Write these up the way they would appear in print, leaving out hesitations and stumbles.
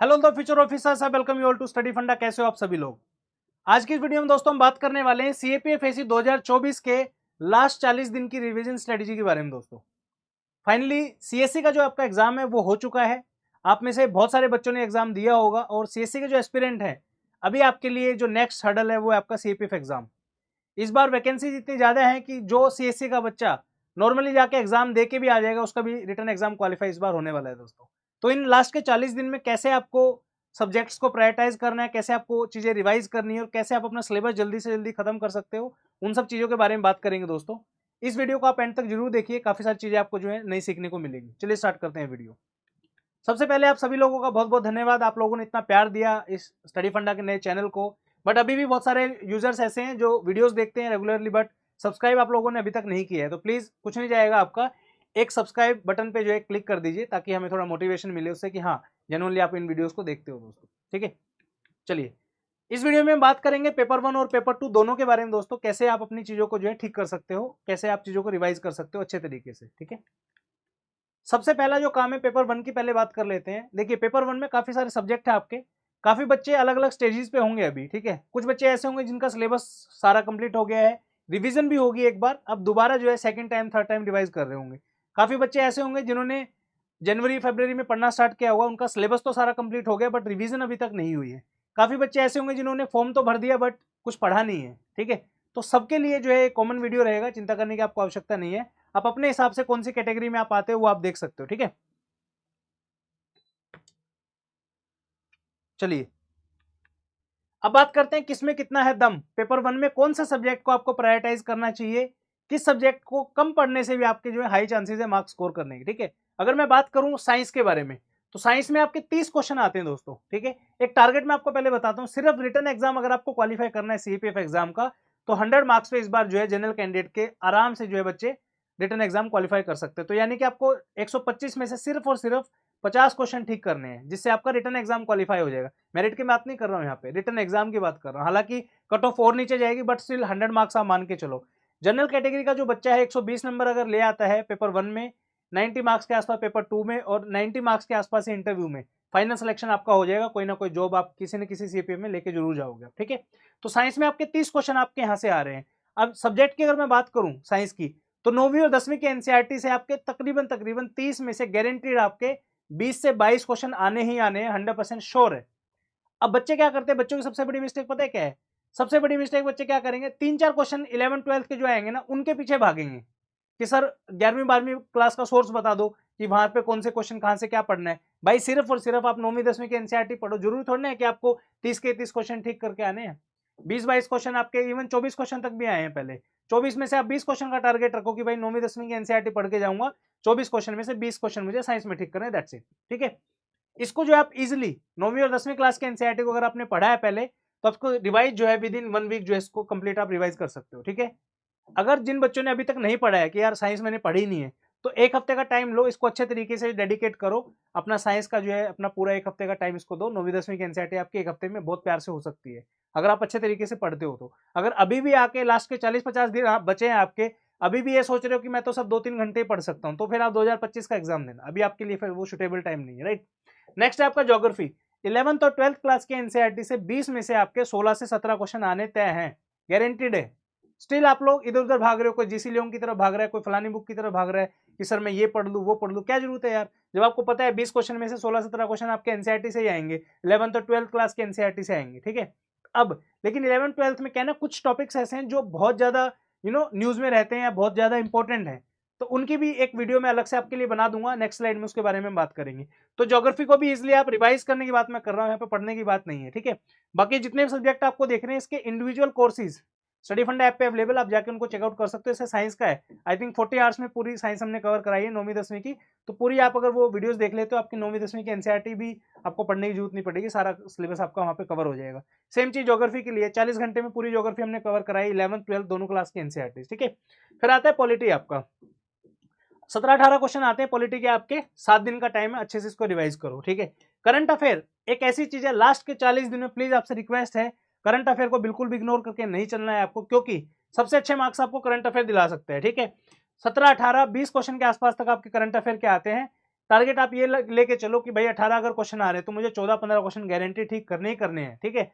Hello the future officers, I welcome you all to Study Funda. कैसे हो आप सभी लोग। आज की इस वीडियो में दोस्तों हम बात करने वाले हैं सीएपीएफएससी 2024 के लास्ट 40 दिन की रिवीजन स्ट्रेटेजी के बारे में। दोस्तों फाइनली सीएससी का जो आपका एग्जाम है वो हो चुका है। आप में से बहुत सारे बच्चों ने एग्जाम दिया होगा और सीएससी के जो एस्पिरेंट हैं, अभी आपके लिए जो नेक्स्ट हर्डल है वो है आपका सीएपीएफ एग्जाम। इस बार वैकेंसीज इतनी ज्यादा है कि जो सीएससी का बच्चा नॉर्मली जाके एग्जाम दे के भी आ जाएगा, उसका भी रिटर्न एग्जाम क्वालिफाई इस बार होने वाला है। दोस्तों तो इन लास्ट के 40 दिन में कैसे आपको सब्जेक्ट्स को प्रायोरिटाइज करना है, कैसे आपको चीजें रिवाइज करनी है और कैसे आप अपना सिलेबस जल्दी से जल्दी खत्म कर सकते हो, उन सब चीजों के बारे में बात करेंगे। दोस्तों इस वीडियो को आप एंड तक जरूर देखिए, काफी सारी चीजें आपको जो है नई सीखने को मिलेगी। चलिए स्टार्ट करते हैं वीडियो। सबसे पहले आप सभी लोगों का बहुत बहुत धन्यवाद, आप लोगों ने इतना प्यार दिया इस स्टडी फंडा के नए चैनल को। बट अभी भी बहुत सारे यूजर्स ऐसे हैं जो वीडियोस देखते हैं रेगुलरली, बट सब्सक्राइब आप लोगों ने अभी तक नहीं किया है। तो प्लीज कुछ नहीं जाएगा आपका, एक सब्सक्राइब बटन पे जो है क्लिक कर दीजिए ताकि हमें थोड़ा मोटिवेशन मिले उससे कि हाँ जेनुअनली आप इन वीडियोस को देखते हो दोस्तों। ठीक है, चलिए इस वीडियो में हम बात करेंगे पेपर 1 और पेपर 2 दोनों के बारे में। दोस्तों कैसे आप अपनी चीजों को जो है ठीक कर सकते हो, कैसे आप चीजों को रिवाइज कर सकते हो अच्छे तरीके से। ठीक है, सबसे पहला जो काम है पेपर 1 की पहले बात कर लेते हैं। देखिए पेपर 1 में काफी सारे सब्जेक्ट है आपके, काफी बच्चे अलग अलग स्टेजेस पे होंगे अभी। ठीक है, कुछ बच्चे ऐसे होंगे जिनका सिलेबस सारा कंप्लीट हो गया है, रिवीजन भी होगी एक बार, अब दोबारा जो है second time third time revise कर रहे होंगे। काफी बच्चे ऐसे होंगे जिन्होंने जनवरी फरवरी में पढ़ना स्टार्ट किया हुआ, उनका सिलेबस तो सारा कंप्लीट हो गया बट रिवीजन अभी तक नहीं हुई है। काफी बच्चे ऐसे होंगे जिन्होंने फॉर्म तो भर दिया बट कुछ पढ़ा नहीं है। ठीक है, तो सबके लिए जो है कॉमन वीडियो रहेगा, चिंता करने की आपको आवश्यकता नहीं है। आप अपने हिसाब से कौन सी कैटेगरी में आप आते हो वो आप देख सकते हो। ठीक है, चलिए अब बात करते हैं किसमें कितना है दम। पेपर 1 में कौन सा सब्जेक्ट को आपको प्रायोरिटाइज करना चाहिए, किस सब्जेक्ट को कम पढ़ने से भी आपके जो है हाई चांसेस है मार्क्स स्कोर करने के। ठीक है, अगर मैं बात करूं साइंस के बारे में तो साइंस में आपके 30 क्वेश्चन आते हैं दोस्तों। ठीक है, एक टारगेट मैं आपको पहले बताता हूं, सिर्फ रिटन एग्जाम अगर आपको क्वालिफाई करना है सीपीएफ एग्जाम का, तो 100 मार्क्स पे इस बार जो है जनरल कैंडिडेट के आराम से जो है बच्चे रिटन एग्जाम क्वालिफाई कर सकते हैं। तो यानी कि आपको 125 में से सिर्फ और सिर्फ 50 क्वेश्चन ठीक करने हैं, जिससे आपका रिटन एग्जाम क्वालिफाई हो जाएगा। मेरिट की बात नहीं कर रहा हूं यहाँ पे, रिटन एग्जाम की बात कर रहा हूं। हालांकि कट ऑफ और नीचे जाएगी बट स्टिल 100 मार्क्स आप मान के चलो। जनरल कैटेगरी का जो बच्चा है 120 नंबर अगर ले आता है पेपर 1 में, 90 मार्क्स के आसपास पेपर 2 में और 90 मार्क्स के आसपास इंटरव्यू में, फाइनल सिलेक्शन आपका हो जाएगा। कोई ना कोई जॉब आप किसी न किसी सीपीएफ में लेके जरूर जाओगे। ठीक है, तो साइंस में आपके 30 क्वेश्चन आपके यहाँ से आ रहे हैं। अब सब्जेक्ट की अगर मैं बात करूं साइंस की, तो 9वीं और 10वीं के एनसीईआरटी से आपके तकरीबन तकरीबन 30 में से गारंटीड आपके 20 से 22 क्वेश्चन आने ही आने हैं, 100% श्योर है। अब बच्चे क्या करते हैं, बच्चों की सबसे बड़ी मिस्टेक पता है क्या है? सबसे बड़ी मिस्टेक बच्चे क्या करेंगे, 3-4 क्वेश्चन 11 12 के जो आएंगे ना उनके पीछे भागेंगे कि सर 11वीं 12वीं क्लास का सोर्स बता दो कि वहां पे कौन से क्वेश्चन कहां से क्या पढ़ना है। भाई सिर्फ और सिर्फ आप 9वीं 10वीं के एनसीईआरटी पढ़ो, जरूरी थोड़ी ना है कि आपको 30 के 30 क्वेश्चन ठीक करके आने हैं। 20-22 क्वेश्चन आपके इवन 24 क्वेश्चन तक भी आए हैं पहले। 24 में से आप 20 क्वेश्चन का टारगेट रखो कि भाई 9वीं 10वीं की एनसीईआरटी पढ़ के जाऊंगा, 24 क्वेश्चन में से 20 क्वेश्चन मुझे साइंस में ठीक करने, दैट्स इट। ठीक है, इसको जो आप इजिली 9वीं और 10वीं क्लास के एनसीईआरटी को अगर आपने पढ़ा है पहले, तो आपको रिवाइज जो है विद इन 1 वीक जो है इसको कंप्लीट आप रिवाइज कर सकते हो। ठीक है, अगर जिन बच्चों ने अभी तक नहीं पढ़ा है कि यार साइंस मैंने पढ़ी नहीं है, तो एक हफ्ते का टाइम लो, इसको अच्छे तरीके से डेडिकेट करो। अपना साइंस का जो है अपना पूरा एक हफ्ते का टाइम इसको दो। 9वीं 10वीं की एनसीईआरटी आपकी एक हफ्ते में बहुत प्यार से हो सकती है अगर आप अच्छे तरीके से पढ़ते हो। तो अगर अभी भी आके लास्ट के 40-50 दिन आप बचे हैं आपके, अभी भी ये सोच रहे हो कि मैं तो सब 2-3 घंटे ही पढ़ सकता हूँ, तो फिर आप 2025 का एग्जाम देना, अभी आपके लिए फिर वो सुटेबल टाइम नहीं है। राइट, नेक्स्ट है आपका ज्योग्राफी। 11th और 12th क्लास के एनसीईआरटी से 20 में से आपके 16 से 17 क्वेश्चन आने तय हैं, गारंटीड है। स्टिल आप लोग इधर उधर भाग रहे हो, कोई जीसी लियोंग की तरफ भाग रहा है, कोई फलानी बुक की तरफ भाग रहा है कि सर मैं ये पढ़ लूँ वो पढ़ लूँ। क्या जरूरत है यार, जब आपको पता है 20 क्वेश्चन में से 16-17 क्वेश्चन आपके एनसीईआरटी से ही आएंगे, 11th और 12th क्लास के एनसीईआरटी से आएंगे। ठीक है, अब लेकिन 11th 12th में क्या ना, कुछ टॉपिक्स ऐसे हैं जो बहुत ज्यादा न्यूज में रहते हैं या बहुत ज्यादा इंपॉर्टेंट है, तो उनकी भी एक वीडियो में अलग से आपके लिए बना दूंगा, नेक्स्ट स्लाइड में उसके बारे में बात करेंगे। तो ज्योग्राफी को भी इसलिए आप रिवाइज करने की बात मैं कर रहा हूं, यहाँ पे पढ़ने की बात नहीं है। ठीक है, बाकी जितने भी सब्जेक्ट आपको देख रहे हैं इसके individual courses study fund app पे अवेलेबल, आप जाके उनको चेकआउट कर सकते हो। जैसे साइंस का है, आई थिंक 40 आवर्स में पूरी साइंस हमने कवर कराई है 9वीं 10वीं की, तो पूरी आप अगर वो वीडियोस देख लेते हो आपकी 9वीं 10वीं की एनसीईआरटी भी आपको पढ़ने की जरूरत नहीं पड़ेगी, सारा सिलेबस आपका वहाँ पे कवर हो जाएगा। सेम चीज ज्योग्राफी के लिए, 40 घंटे में पूरी ज्योग्राफी हमने कवर कराई 11th 12th दोनों क्लास की एनसीईआरटी। ठीक है, फिर आता है पॉलिटी आपका, 17-18 क्वेश्चन आते हैं पॉलिटी के आपके, 7 दिन का टाइम है, अच्छे से इसको रिवाइज करो। ठीक है, करंट अफेयर एक ऐसी चीज है, लास्ट के 40 दिन में प्लीज आपसे रिक्वेस्ट है, करंट अफेयर को बिल्कुल भी इग्नोर करके नहीं चलना है आपको, क्योंकि सबसे अच्छे मार्क्स आपको करंट अफेयर दिला सकते हैं। ठीक है, 17-18-20 क्वेश्चन के आसपास तक आपके करंट अफेयर के आते हैं, टारगेट आप ये लेके चलो कि भाई 18 अगर क्वेश्चन आ रहे हैं तो मुझे 14-15 क्वेश्चन गारंटी ठीक करने ही करने हैं, ठीक है।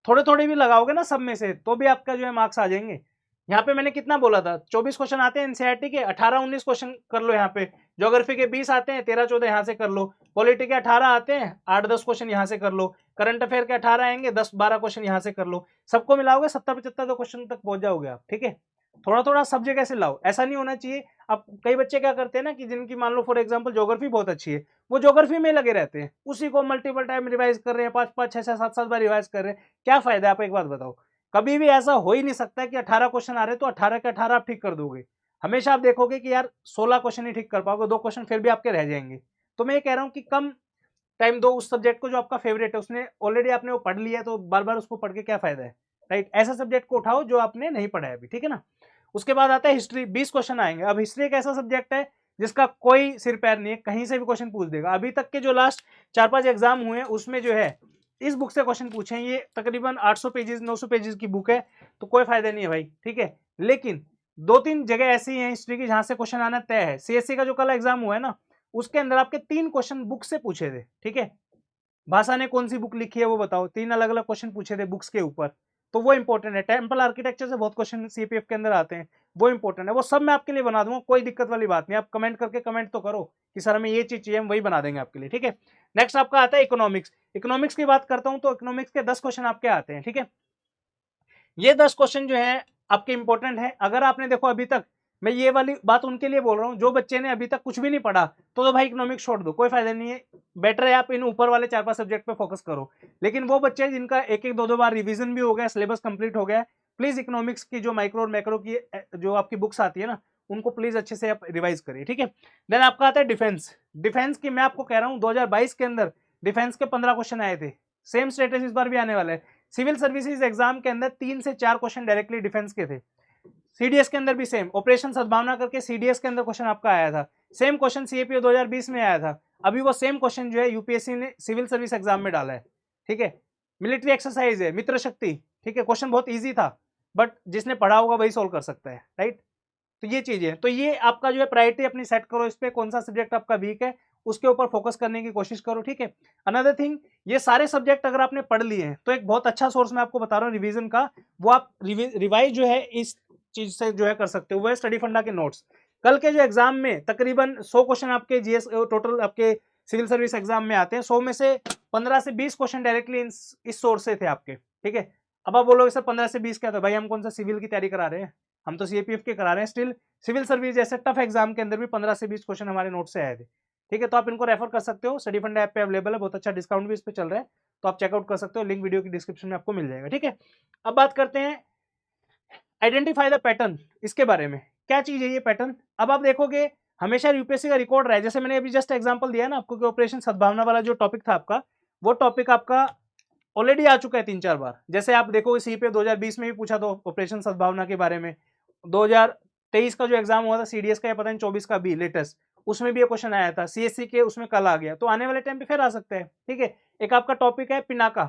थोड़े थोड़े भी लगाओगे ना सब में से तो भी आपका जो है मार्क्स आ जाएंगे। यहाँ पे मैंने कितना बोला था, 24 क्वेश्चन आते हैं एनसीईआरटी के, 18-19 क्वेश्चन कर लो यहाँ पे। ज्योग्राफी के 20 आते हैं, 13-14 यहाँ से कर लो। पॉलिटी के 18 आते हैं, 8-10 क्वेश्चन यहाँ से कर लो। करंट अफेयर के 18 आएंगे, 10-12 क्वेश्चन यहाँ से कर लो। सबको मिलाओगे 70-75 क्वेश्चन तक पहुंच जाओगे आप, ठीक है। थोड़ा थोड़ा सब्जेक्ट ऐसे लाओ, ऐसा नहीं होना चाहिए। अब कई बच्चे क्या करते हैं ना कि जिनकी मान लो फॉर एग्जांपल ज्योग्राफी बहुत अच्छी है, वो ज्योग्राफी में लगे रहते हैं, उसी को मल्टीपल टाइम रिवाइज कर रहे हैं, 5-5, 6-6, 7-7 बार रिवाइज कर रहे हैं। क्या फायदा है? आप एक बात बताओ, कभी भी ऐसा हो ही नहीं सकता कि 18 क्वेश्चन आ रहे तो 18 के 18 आप ठीक कर दोगे। हमेशा आप देखोगे कि यार 16 क्वेश्चन ही ठीक कर पाओगे, 2 क्वेश्चन फिर भी आपके रह जाएंगे। तो मैं ये कह रहा हूँ कि कम टाइम दो उस सब्जेक्ट को जो आपका फेवरेट है, उसने ऑलरेडी आपने वो पढ़ लिया है, तो बार बार उसको पढ़ के क्या फायदा है, राइट। ऐसा सब्जेक्ट को उठाओ जो आपने नहीं पढ़ा है अभी, ठीक है ना। उसके बाद आता है हिस्ट्री, 20 क्वेश्चन आएंगे। अब हिस्ट्री एक ऐसा सब्जेक्ट है जिसका कोई सिर पैर नहीं है, कहीं से भी क्वेश्चन पूछ देगा। अभी तक के जो लास्ट 4-5 एग्जाम हुए हैं उसमें जो है इस बुक से क्वेश्चन पूछे हैं। ये तकरीबन 800 पेजेस 900 पेजेस की बुक है, तो कोई फायदा नहीं है भाई, ठीक है। लेकिन 2-3 जगह ऐसी हैं हिस्ट्री की जहां से क्वेश्चन आना तय है। सीएससी का जो कल एग्जाम हुआ है ना, उसके अंदर आपके 3 क्वेश्चन बुक से पूछे थे, ठीक है। भाषा ने कौन सी बुक लिखी है वो बताओ, 3 अलग अलग क्वेश्चन पूछे थे बुक्स के ऊपर, तो वो इंपॉर्टेंट है। टेम्पल आर्किटेक्चर से बहुत क्वेश्चन सीपीएफ के अंदर आते हैं, वो इंपॉर्टेंट है। वो सब मैं आपके लिए बना दूंगा, कोई दिक्कत वाली बात नहीं। आप कमेंट करके कमेंट तो करो कि सर हमें ये चीज चाहिए, हम वही बना देंगे आपके लिए, ठीक है। नेक्स्ट आपका आता है इकोनॉमिक्स। इकोनॉमिक्स की बात करता हूं तो इकोनॉमिक्स के 10 क्वेश्चन आपके आते हैं, ठीक है। ये 10 क्वेश्चन जो है आपके इंपॉर्टेंट है। अगर आपने देखो अभी तक, मैं ये वाली बात उनके लिए बोल रहा हूँ जो बच्चे ने अभी तक कुछ भी नहीं पढ़ा, तो भाई इकोनॉमिक्स छोड़ दो, कोई फायदा नहीं है। बेटर है आप इन ऊपर वाले 4-5 सब्जेक्ट पे फोकस करो। लेकिन वो बच्चे जिनका 1-1, 2-2 बार रिवीजन भी हो गया, सिलेबस कंप्लीट हो गया, प्लीज इकोनॉमिक्स की जो माइक्रो और मैक्रो की जो आपकी बुक्स आती है ना, उनको प्लीज अच्छे से आप रिवाइज करिए, ठीक है। देन आपका आता है डिफेंस। डिफेंस की मैं आपको कह रहा हूँ 2022 के अंदर डिफेंस के 15 क्वेश्चन आए थे। सेम स्टेटस इस बार भी आने वाला है। सिविल सर्विसेज एग्जाम के अंदर 3 से 4 क्वेश्चन डायरेक्टली डिफेंस के थे। सीडीएस के अंदर भी सेम, ऑपरेशन सद्भावना करके सीडीएस के अंदर क्वेश्चन आपका आया था। सेम क्वेश्चन सीएपीओ 2020 में आया था। अभी वो सेम क्वेश्चन जो है यूपीएससी ने सिविल सर्विस एग्जाम में डाला है, ठीक है। मिलिट्री एक्सरसाइज है, मित्र शक्ति, ठीक है। क्वेश्चन बहुत ईजी था, बट जिसने पढ़ा होगा वही सोल्व कर सकता है, राइट। तो ये चीज है, तो ये आपका जो है प्रायोरिटी अपनी सेट करो, इस पे कौन सा सब्जेक्ट आपका वीक है उसके ऊपर फोकस करने की कोशिश करो, ठीक है। अनदर थिंग, ये सारे सब्जेक्ट अगर आपने पढ़ लिए हैं तो एक बहुत अच्छा सोर्स मैं आपको बता रहा हूँ रिवीजन का, वो आप रिवाइज जो है इस चीज से जो है कर सकते हो, वो है स्टडी फंडा के नोट्स। कल के जो एग्जाम में तकरीबन 100 क्वेश्चन आपके जीएस टोटल आपके सिविल सर्विस एग्जाम में आते हैं, 100 में से 15 से 20 क्वेश्चन डायरेक्टली इस सोर्स से थे आपके, ठीक है। अब आप बोलोगे सर 15 से 20 क्या, तो भाई हम कौन सा सिविल की तैयारी करा रहे हैं, हम तो सीएपीएफ के करा रहे हैं। स्टिल सिविल सर्विस जैसे टफ एग्जाम के अंदर भी 15 से 20 क्वेश्चन हमारे नोट से आए थे, ठीक है। तो आप इनको रेफर कर सकते हो, स्टडी फंड ऐप पे अवेलेबल है, बहुत अच्छा डिस्काउंट भी इस पे चल रहा है, तो आप चेकआउट कर सकते हो, लिंक वीडियो की डिस्क्रिप्शन में आपको मिल जाएगा, ठीक है। अब बात करते हैं आइडेंटिफाई द पैटर्न, इसके बारे में क्या चीज है ये पैटर्न। अब आप देखोगे हमेशा यूपीएससी का रिकॉर्ड रहा है, जैसे मैंने अभी जस्ट एग्जांपल दिया ना आपको कि ऑपरेशन सद्भावना वाला जो टॉपिक था आपका, वो टॉपिक आपका ऑलरेडी आ चुका है 3-4 बार। जैसे आप देखो सी पे 2020 में भी पूछा था ऑपरेशन सद्भावना के बारे में, 2023 का जो एग्जाम हुआ था सीडीएस का या पता नहीं 24 का भी लेटेस्ट, उसमें भी ये क्वेश्चन आया था। सीएससी के उसमें कल आ गया, तो आने वाले टाइम पे फिर आ सकते हैं, ठीक है। एक आपका टॉपिक है पिनाका,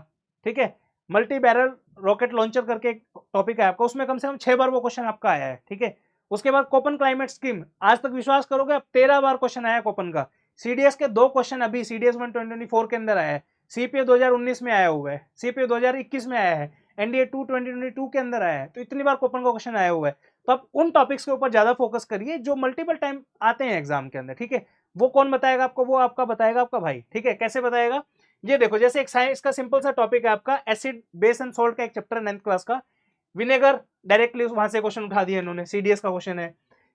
ठीक है, मल्टी बैरल रॉकेट लॉन्चर करके एक टॉपिक है आपका, उसमें कम से कम 6 बार वो क्वेश्चन आपका आया है, ठीक है। उसके बाद कोपन क्लाइमेट स्कीम, आज तक विश्वास करोगे अब 13 बार क्वेश्चन आया कोपन का। सीडीएस के 2 क्वेश्चन अभी सीडीएस 1 2024 के अंदर आया है, सीपीए 2019 में आया हुआ है, सीपीए 2021 में आया है, एनडीए 2 2022 के अंदर आया है। तो इतनी बार कोपन का क्वेश्चन आया हुआ है, तो आप उन टॉपिक्स के ऊपर ज्यादा फोकस करिए जो मल्टीपल टाइम आते हैं एग्जाम के अंदर, ठीक है। वो कौन बताएगा आपको, वो आपका बताएगा आपका भाई, ठीक है। कैसे बताएगा, ये देखो, जैसे एक साइंस का सिंपल सा टॉपिक है आपका एसिड बेस एंड सॉल्ट का एक चैप्टर 9th क्लास का, विनेगर, डायरेक्टली वहां से क्वेश्चन उठा दिया इन्होंने, सीडीएस का क्वेश्चन है।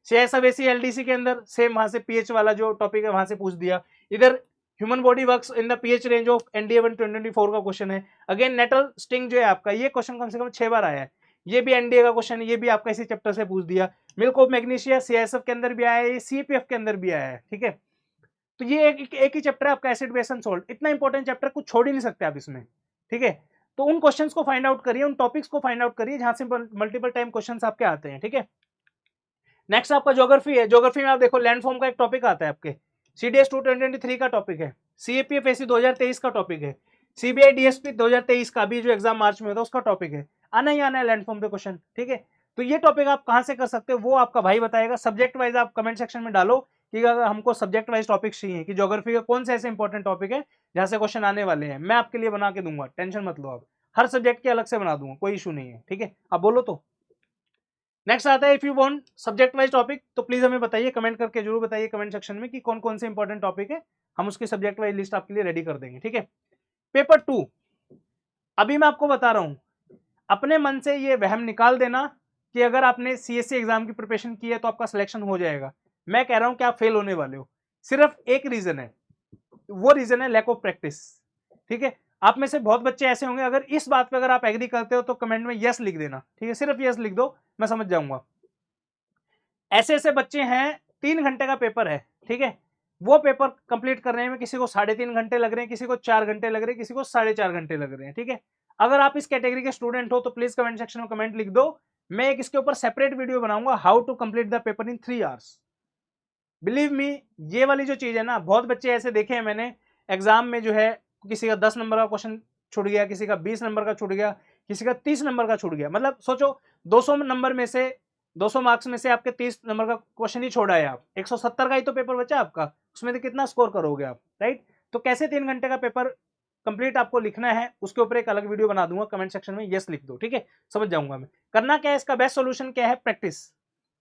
सीएसएबीसी एलडीसी के अंदर सेम वहां से पीएच वाला जो टॉपिक है वहां से पूछ दिया। इधर human body works in the pH range of NDA 1 2024 का क्वेश्चन है। अगेन नेटल स्टिंग जो है आपका, ये क्वेश्चन कम से कम 6 बार आया है, ये भी एनडीए का क्वेश्चन है, ये भी आपका इसी चैप्टर से पूछ दिया। मिल्क ऑफ मैग्नीशिया सीएसएफ के अंदर भी आया है, ये सीपीएफ के अंदर भी आया है, ठीक है। तो ये एक ही चैप्टर है आपका एसिड बेस एंड सॉल्ट, इतना इंपॉर्टेंट चैप्टर कुछ छोड़ ही नहीं सकते आप इसमें, ठीक है। तो उन क्वेश्चंस को फाइंड आउट करिए, उन टॉपिक्स को फाइंड आउट करिए जहां से मल्टीपल टाइम क्वेश्चंस आपके आते हैं, ठीक है। नेक्स्ट आपका ज्योग्राफी है। ज्योग्राफी में आप देखो लैंडफॉर्म का एक टॉपिक आता है आपके, सीडीएस 2 2023 का टॉपिक है, सीएपीएफ एसी 2023 का टॉपिक है, सीबीआई डीएसपी 2023 का भी जो एग्जाम मार्च में होता है उसका टॉपिक है। आना ही आना है लैंडफॉर्म पे क्वेश्चन, ठीक है। तो ये टॉपिक आप कहां से कर सकते हो वो आपका भाई बताएगा। सब्जेक्ट वाइज आप कमेंट सेक्शन में डालो कि अगर हमको सब्जेक्ट वाइज टॉपिक चाहिए कि ज्योग्राफी का कौन से ऐसे इंपॉर्टेंट टॉपिक है जहां से क्वेश्चन आने वाले हैं, मैं आपके लिए बना के दूंगा, टेंशन मत लो आप, हर सब्जेक्ट के अलग से बना दूंगा, कोई इशू नहीं है, ठीक है। आप बोलो तो नेक्स्ट आता है, if you want subject wise topic तो प्लीज हमें बताइए, कमेंट करके जरूर बताइए कमेंट सेक्शन में कि कौन कौन से इंपॉर्टेंट टॉपिक है, हम उसकी सब्जेक्ट वाइज लिस्ट आपके लिए रेडी कर देंगे, ठीक है। पेपर 2, अभी मैं आपको बता रहा हूं, अपने मन से ये वहम निकाल देना कि अगर आपने सीएससी एग्जाम की प्रिपरेशन की है तो आपका सिलेक्शन हो जाएगा। मैं कह रहा हूं कि आप फेल होने वाले हो। सिर्फ एक रीजन है, वो रीजन है लैक ऑफ प्रैक्टिस, ठीक है। आप में से बहुत बच्चे ऐसे होंगे, अगर इस बात पे अगर आप एग्री करते हो तो कमेंट में यस लिख देना, ठीक है, सिर्फ यस लिख दो, मैं समझ जाऊंगा। ऐसे ऐसे बच्चे हैं, 3 घंटे का पेपर है, ठीक है, वो पेपर कंप्लीट करने में किसी को 3.5 घंटे लग रहे हैं, किसी को 4 घंटे लग रहे हैं, किसी को 4.5 घंटे लग रहे हैं, ठीक है। अगर आप इस कैटेगरी के स्टूडेंट हो तो प्लीज कमेंट सेक्शन में कमेंट लिख दो, मैं एक इसके ऊपर सेपरेट वीडियो बनाऊंगा, how to complete the paper in 3 hours. Believe me, ये वाली जो चीज है ना, बहुत बच्चे ऐसे देखे हैं मैंने एग्जाम में, जो है किसी का 10 नंबर का क्वेश्चन छूट गया, किसी का 20 नंबर का छूट गया, किसी का 30 नंबर का छूट गया। मतलब सोचो 200 नंबर में से 200 मार्क्स में से आपके 30 नंबर का क्वेश्चन ही छोड़ा है, आप 170 का ही तो पेपर बचा आपका, उसमें से कितना स्कोर करोगे आप, राइट। तो कैसे 3 घंटे का पेपर कंप्लीट आपको लिखना है, उसके ऊपर एक अलग वीडियो बना दूंगा, कमेंट सेक्शन में यस लिख दो, ठीक है, समझ जाऊंगा मैं। करना क्या है, इसका बेस्ट सोल्यूशन क्या है, प्रैक्टिस।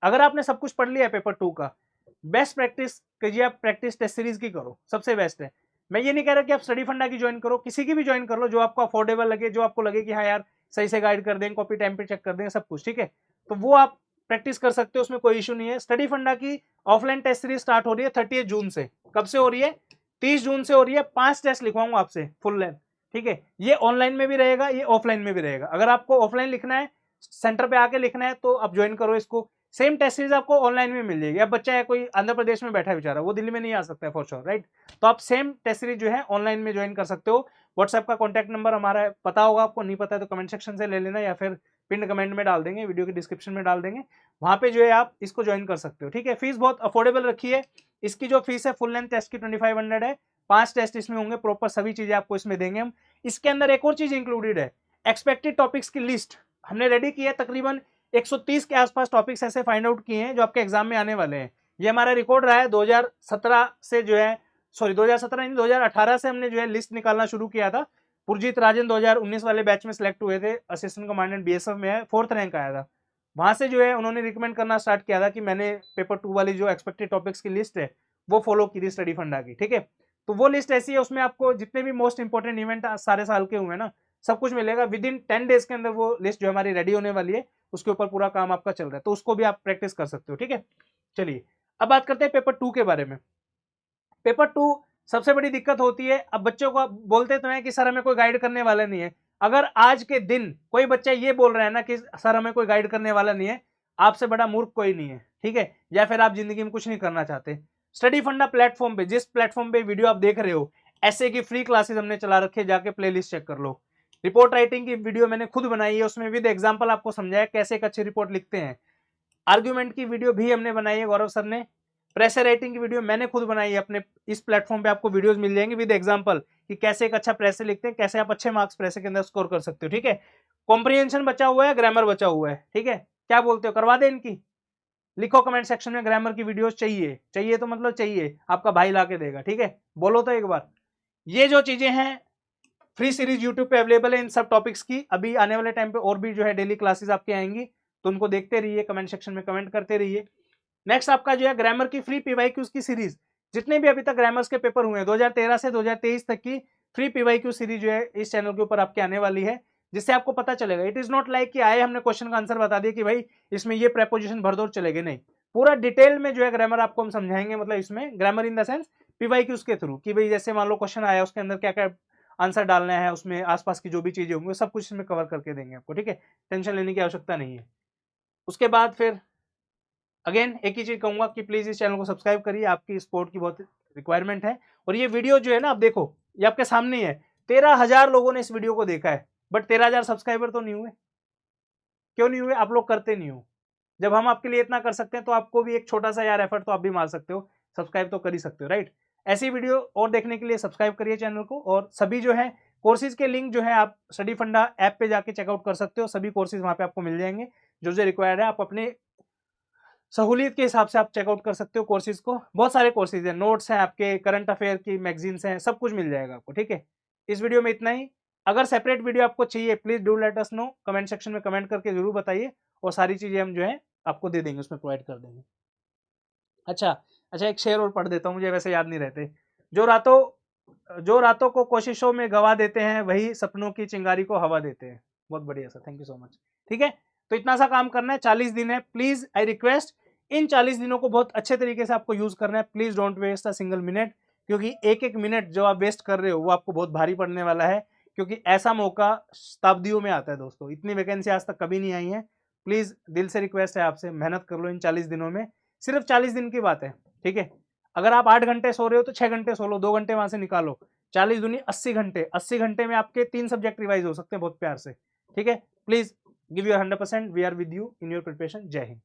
अगर आपने सब कुछ पढ़ लिया है पेपर 2 का, बेस्ट प्रैक्टिस कीजिए, आप प्रैक्टिस टेस्ट सीरीज की करो, सबसे बेस्ट है। मैं ये नहीं कह रहा कि आप स्टडी फंडा की ज्वाइन करो, किसी की भी ज्वाइन कर लो जो आपको अफोर्डेबल लगे, जो आपको लगे कि हाँ यार सही से गाइड कर देंगे, कॉपी टाइम पे चेक कर देंगे, सब कुछ ठीक है, तो वो आप प्रैक्टिस कर सकते हो, उसमें कोई इशू नहीं है। स्टडी फंडा की ऑफलाइन टेस्ट सीरीज स्टार्ट हो रही है 30 जून से। कब से हो रही है? 30 जून से हो रही है। 5 टेस्ट लिखवाऊंगा आपसे फुल लेंथ, ठीक है। ये ऑनलाइन में भी रहेगा, ये ऑफलाइन में भी रहेगा। अगर आपको ऑफलाइन लिखना है, सेंटर पे आके लिखना है, तो आप ज्वाइन करो इसको। सेम टेस्ट सीरीज आपको ऑनलाइन में मिल जाएगी। अब बच्चा है कोई आंध्र प्रदेश में बैठा है बेचारा, वो दिल्ली में नहीं आ सकता है फॉर श्योर, राइट। तो आप सेम टेस्ट सीरीज जो है ऑनलाइन में ज्वाइन कर सकते हो। व्हाट्सएप का कॉन्टैक्ट नंबर हमारा पता होगा आपको, नहीं पता है तो कमेंट सेक्शन से ले लेना, या फिर पिन कमेंट में डाल देंगे, वीडियो के डिस्क्रिप्शन में डाल देंगे, वहां पे जो है आप इसको ज्वाइन कर सकते हो, ठीक है। फीस बहुत अफोर्डेबल रखी है। इसकी जो फीस है फुल लेंथ टेस्ट की 2500 है। 5 टेस्ट इसमें होंगे, प्रॉपर सभी चीजें आपको इसमें देंगे हम। इसके अंदर एक और चीज इंक्लूडेड है, एक्सपेक्टेड टॉपिक्स की लिस्ट हमने रेडी की है। तकरीबन 130 के आसपास टॉपिक्स ऐसे फाइंड आउट किए हैं जो आपके एग्जाम में आने वाले हैं। ये हमारा रिकॉर्ड रहा है 2017 से, जो है सॉरी 2017 नहीं 2018 से हमने जो है लिस्ट निकालना शुरू किया था। पुरजीत राजन 2019 वाले बैच में सिलेक्ट हुए थे, असिस्टेंट कमांडेंट बीएसएफ में है, 4th रैंक आया था। वहां से जो है उन्होंने रिकमेंड करना स्टार्ट किया था कि मैंने पेपर 2 वाली जो एक्सपेक्टेड टॉपिक्स की लिस्ट है वो फॉलो की थी स्टडी फंडा की, ठीक है। तो वो लिस्ट ऐसी है, उसमें आपको जितने भी मोस्ट इंपॉर्टेंट इवेंट सारे साल के हुए ना, सब कुछ मिलेगा। विद इन 10 डेज के अंदर वो लिस्ट जो हमारी रेडी होने वाली है, उसके ऊपर पूरा काम आपका चल रहा है, तो उसको भी आप प्रैक्टिस कर सकते हो, ठीक है। चलिए अब बात करते हैं पेपर 2 के बारे में। पेपर 2 सबसे बड़ी दिक्कत होती है, अब बच्चों को बोलते तो हैं कि सर हमें कोई गाइड करने वाला नहीं है। अगर आज के दिन कोई बच्चा ये बोल रहा है ना कि सर हमें कोई गाइड करने वाला नहीं है, आपसे बड़ा मूर्ख कोई नहीं है, ठीक है। या फिर आप जिंदगी में कुछ नहीं करना चाहते। स्टडी फंडा प्लेटफॉर्म पे, जिस प्लेटफॉर्म पे वीडियो आप देख रहे हो, ऐसे की फ्री क्लासेस हमने चला रखे, जाके प्लेलिस्ट चेक कर लो। रिपोर्ट राइटिंग की वीडियो मैंने खुद बनाई है, उसमें विद एग्जांपल आपको समझाया कैसे एक अच्छी रिपोर्ट लिखते हैं। आर्ग्यूमेंट की वीडियो भी हमने बनाई है गौरव सर ने। प्रेशर राइटिंग की वीडियो मैंने खुद बनाई है, अपने इस प्लेटफॉर्म पे आपको वीडियोस मिल जाएंगे विद एग्जांपल कि कैसे एक अच्छा प्रेशर लिखते हैं, कैसे आप अच्छे मार्क्स प्रेशर के अंदर स्कोर कर सकते हो, ठीक है। कॉम्प्रिहेंशन बचा हुआ है, ग्रामर बचा हुआ है, ठीक है। क्या बोलते हो, करवा दे इनकी? लिखो कमेंट सेक्शन में ग्रामर की वीडियोस चाहिए। चाहिए तो मतलब चाहिए, आपका भाई ला के देगा, ठीक है। बोलो तो एक बार। ये जो चीजें हैं फ्री सीरीज यूट्यूब पे अवेलेबल है इन सब टॉपिक्स की। अभी आने वाले टाइम पे और भी जो है डेली क्लासेस आपके आएंगी, तो उनको देखते रहिए, कमेंट सेक्शन में कमेंट करते रहिए। नेक्स्ट आपका जो है ग्रामर की फ्री पीवाईक्यूज की सीरीज, जितने भी अभी तक ग्रामर्स के पेपर हुए हैं 2013 से 2023 तक की फ्री पीवाईक्यू सीरीज जो है इस चैनल के ऊपर आपके आने वाली है, जिससे आपको पता चलेगा। इट इज नॉट लाइक कि आए हमने क्वेश्चन का आंसर बता दिया कि भाई इसमें ये प्रेपोजिशन भर दो और चले गए, नहीं। पूरा डिटेल में जो है ग्रामर आपको हम समझाएंगे, मतलब इसमें grammar in the sense PYQs के थ्रू, कि भाई जैसे मान लो क्वेश्चन आया, उसके अंदर क्या क्या आंसर डालना है, उसमें आसपास की जो भी चीजें होंगी सब कुछ इसमें कवर करके देंगे आपको, ठीक है। टेंशन लेने की आवश्यकता नहीं है। उसके बाद फिर अगेन एक ही चीज कहूंगा कि प्लीज इस चैनल को सब्सक्राइब करिए, आपकी सपोर्ट की बहुत रिक्वायरमेंट है। और ये वीडियो जो है ना, आप देखो ये आपके सामने ही है, 13,000 लोगों ने इस वीडियो को देखा है, बट 13,000 सब्सक्राइबर तो नहीं हुए। क्यों नहीं हुए? आप लोग करते नहीं हो। जब हम आपके लिए इतना कर सकते हैं तो आपको भी एक छोटा सा यार एफर्ट तो आप भी मार सकते हो, सब्सक्राइब तो कर ही सकते हो, राइट। ऐसी वीडियो और देखने के लिए सब्सक्राइब करिए चैनल को। और सभी जो है कोर्सेज के लिंक जो है आप स्टडी फंडा ऐप पे जाके चेकआउट कर सकते हो, सभी कोर्सेज वहां पे आपको मिल जाएंगे जो जो रिक्वायर्ड है। आप अपने सहूलियत के हिसाब से आप चेकआउट कर सकते हो कोर्सेज को। बहुत सारे कोर्सेज हैं, नोट्स हैं आपके, करंट अफेयर की मैगजीन्स हैं, सब कुछ मिल जाएगा आपको, ठीक है। इस वीडियो में इतना ही। अगर सेपरेट वीडियो आपको चाहिए please do let us know, comment section में कमेंट करके जरूर बताइए, और सारी चीजें हम जो है आपको दे देंगे, उसमें प्रोवाइड कर देंगे। अच्छा अच्छा, एक शेर और पढ़ देता हूँ, मुझे वैसे याद नहीं रहते। जो रातों को कोशिशों में गवा देते हैं, वही सपनों की चिंगारी को हवा देते हैं। बहुत बढ़िया sir, thank you so much. ठीक है, तो इतना सा काम करना है, 40 दिन है। प्लीज आई रिक्वेस्ट, इन 40 दिनों को बहुत अच्छे तरीके से आपको यूज करना है। Please don't waste a single minute, क्योंकि एक एक मिनट जो आप वेस्ट कर रहे हो वो आपको बहुत भारी पड़ने वाला है, क्योंकि ऐसा मौका शताब्दियों में आता है दोस्तों। इतनी वैकेंसी आज तक कभी नहीं आई है। प्लीज दिल से रिक्वेस्ट है आपसे, मेहनत कर लो इन 40 दिनों में। सिर्फ 40 दिन की बात है, ठीक है। अगर आप 8 घंटे सो रहे हो तो 6 घंटे सो लो, 2 घंटे वहां से निकालो। 40 दूनी 80 घंटे, 80 घंटे में आपके 3 सब्जेक्ट रिवाइज हो सकते हैं बहुत प्यार से, ठीक है। Please give your 100%, we are with you in your preparation. जय हिंद।